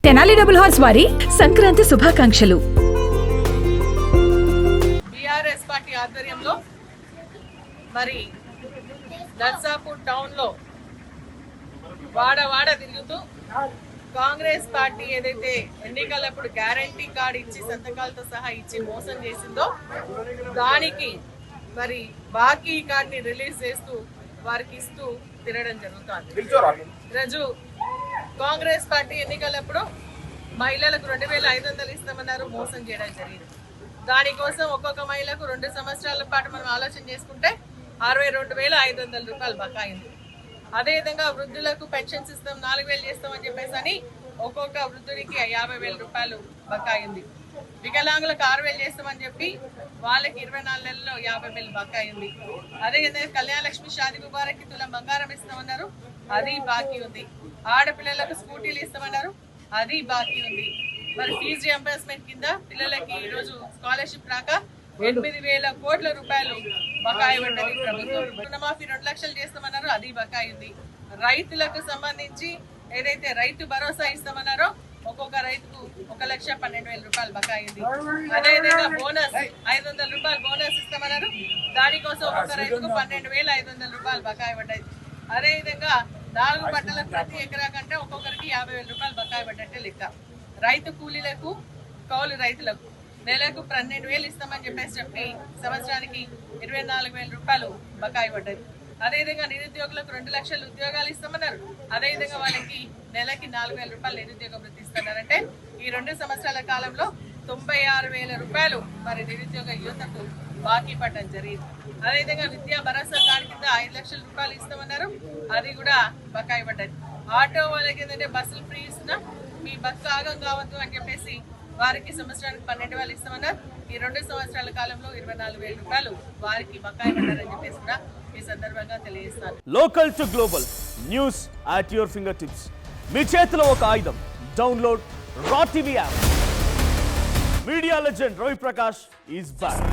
Tenali double horse వారి సంక్రాంతి శుభాకాంక్షలు. BRS party ఆధ్వర్యంలో మరి నర్సాపూర్ టౌన్ లో వాడ తిరుగుతూ కాంగ్రెస్ పార్టీ ఏదైతే ఎన్నికలప్పుడు గ్యారంటీ కార్డు ఇచ్చి సంతకాలతో సహా ఇచ్చి మోసం చేసిందో దానికి మరి బాకీ కార్డుని రిలీజ్ చేస్తూ వారికి ఇస్తూ తిరగడం జరుగుతుంది. ఈరోజు కాంగ్రెస్ పార్టీ ఎన్నికలప్పుడు మహిళలకు 2500 ఇస్తామన్నారు, మోసం చేయడం జరిగింది. దానికోసం ఒక్కొక్క మహిళకు 2 సంవత్సరాల పాటు మనం ఆలోచన చేసుకుంటే 62,500 రూపాయలు బకాయింది. అదేవిధంగా వృద్ధులకు పెన్షన్స్ ఇస్తాం 4,000 చేస్తామని చెప్పేసి అని ఒక్కొక్క వృద్ధుడికి 50,000 రూపాయలు బకాయింది. వికలాంగులకు 6,000 చేస్తామని చెప్పి వాళ్ళకి 24 నెలల్లో 50,000 బకాయింది. అదేవిధంగా కళ్యాణ లక్ష్మి షాదీ ముబారక్ తులం బంగారం ఇస్తామన్నారు, అది బాకీ ఉంది. ఆడపిల్లలకు స్కూటీలు ఇస్తామన్నారు, అది బాకీ ఉంది. మరి ఫీజు రియంబర్స్మెంట్ కింద పిల్లలకి ఈరోజు స్కాలర్షిప్ రాక 8,000 కోట్ల రూపాయలు బకాయి పడ్డది ప్రభుత్వం. రుణమాఫీ 2 లక్షలు చేస్తామన్నారు, అది బకాయి ఉంది. రైతులకు సంబంధించి ఏదైతే రైతు భరోసా ఇస్తామన్నారో ఒక్కొక్క రైతుకు 1,12,000 రూపాయలు బకాయి ఉంది. అదేవిధంగా బోనస్ 500 రూపాయలు బోనస్ ఇస్తామన్నారు, దానికోసం ఒక్కొక్క రైతుకు 12,500 రూపాయలు బకాయి పడ్డాయి. అదేవిధంగా 4 పంటలకు ప్రతి ఎకరా కంటే ఒక్కొక్కరికి 50,000 రూపాయలు బకాయి పడ్డట్టే లెక్క. రైతు కూలీలకు కౌలు రైతులకు నెలకు 12,000 ఇస్తామని చెప్పి సంవత్సరానికి 24,000 రూపాయలు బకాయి పడ్డది. అదేవిధంగా నిరుద్యోగులకు 2 లక్షల ఉద్యోగాలు ఇస్తామన్నారు, అదేవిధంగా వాళ్ళకి నెలకి 4,000 రూపాయలు నిరుద్యోగ వృత్తి ఇస్తున్నారంటే ఈ 2 సంవత్సరాల కాలంలో 96,000 రూపాయలు మరి నిరుద్యోగ యువతకు బాకీ పడడం జరిగింది. అదేవిధంగా విద్యా భరోసా కార్డు కింద 5 లక్షల రూపాయలు ఇస్తామన్నారు, అది కూడా బకాయి పడ్డది. ఆటో వాళ్ళకి ఏంటంటే బస్సులు ఫ్రీ ఇస్తున్నా, మీ బస్సు ఆగం కావద్దు అని చెప్పేసి వారికి సంవత్సరానికి 12,000 ఇస్తామన్నారు. ఈ 2 సంవత్సరాల కాలంలో 24,000 రూపాయలు వారికి బకాయి పడ్డారని చెప్పేసి కూడా ఈ సందర్భంగా తెలియజేస్తాను. Local to global news at your finger tips. మీ చేతిలో ఒక ఆయుధం. Download Raa TV app. Media legend Ravi Prakash is back.